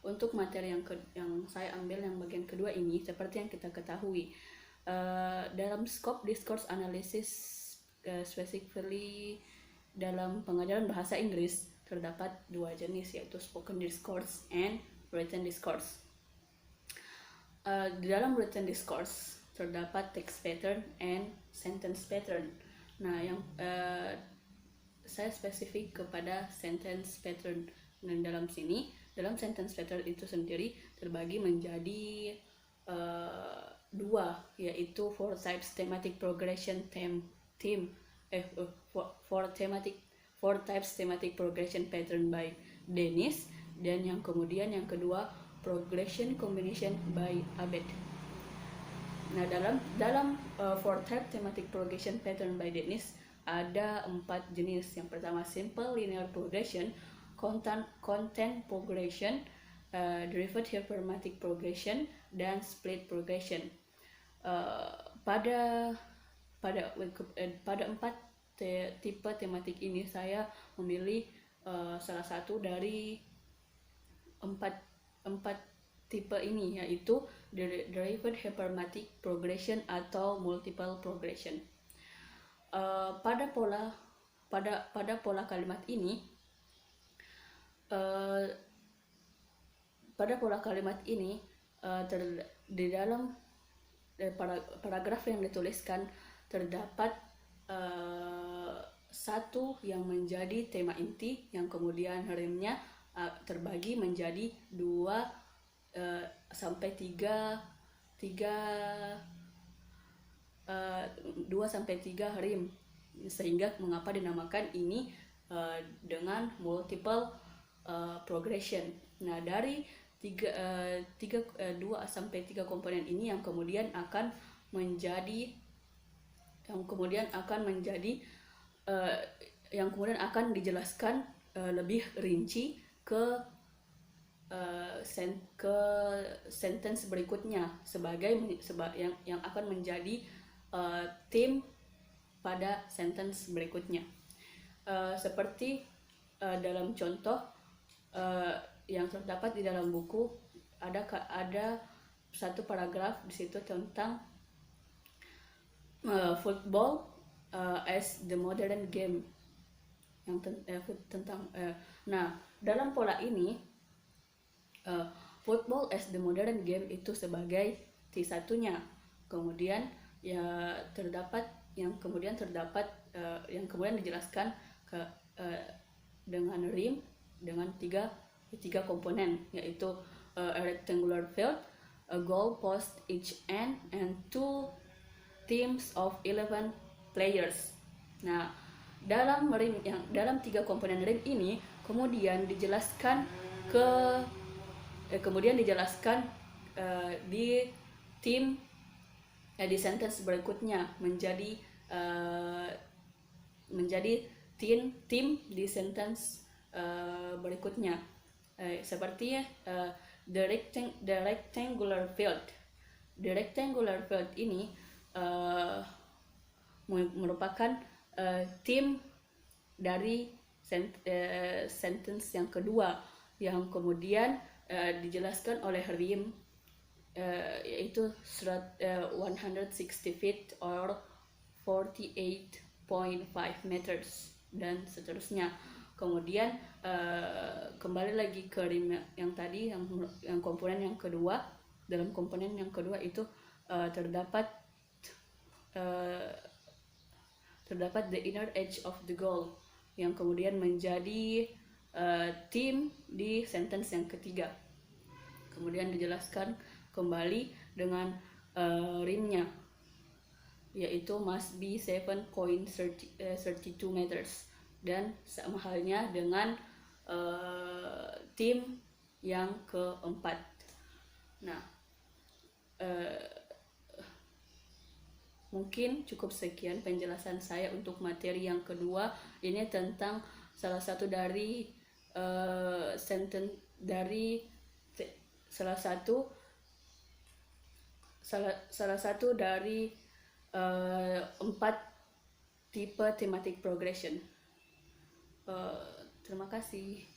untuk materi yang saya ambil yang bagian kedua ini, seperti yang kita ketahui, dalam scope discourse analysis, specifically dalam pengajaran bahasa Inggris, terdapat dua jenis, yaitu spoken discourse and written discourse. Di dalam written discourse terdapat text pattern and sentence pattern. Nah, yang saya spesifik kepada sentence pattern. Dan dalam sentence pattern itu sendiri terbagi menjadi dua, yaitu four types thematic progression four types thematic progression pattern by Dennis, dan yang kedua progression combination by Abed. Nah, dalam four type thematic progression pattern by Dennis ada 4 jenis. Yang pertama simple linear progression, content progression, derivative hypermatic progression, dan split progression. Pada 4 tipe tematik ini saya memilih salah satu dari 4 tipe ini, yaitu derivative hypermatic progression atau multiple progression. Pada pola kalimat ini, di dalam paragraf yang dituliskan terdapat satu yang menjadi tema inti, yang kemudian rimnya terbagi menjadi 2 sampai 3 rim, sehingga mengapa dinamakan ini dengan multiple progression. Nah, dari 2 sampai 3 komponen ini yang kemudian akan dijelaskan lebih rinci ke sentence berikutnya yang akan menjadi theme pada sentence berikutnya. Seperti dalam contoh yang terdapat di dalam buku, ada satu paragraf di situ tentang football as the modern game, nah, dalam pola ini football as the modern game itu sebagai T1-nya. Kemudian terdapat yang kemudian dijelaskan dengan rim dengan tiga komponen, yaitu a rectangular field, a goal post each end, and 2 teams of 11 players. Nah, dalam 3 komponen rim ini kemudian dijelaskan di di sentence berikutnya menjadi tim di sentence berikutnya, seperti the rectangular field. The rectangular field ini merupakan tim dari sentence yang kedua, yang kemudian dijelaskan oleh rim, yaitu 160 feet or 48.5 meters dan seterusnya. Kemudian kembali lagi ke rim yang tadi, yang komponen yang kedua. Dalam komponen yang kedua itu terdapat the inner edge of the goal, yang kemudian menjadi tim di sentence yang ketiga. Kemudian dijelaskan kembali dengan rimnya, yaitu must be 7.32 meters, dan sama halnya dengan tim yang keempat. Nah, mungkin cukup sekian penjelasan saya untuk materi yang kedua. Ini tentang salah satu dari salah satu dari 4 tipe thematic progression. Terima kasih.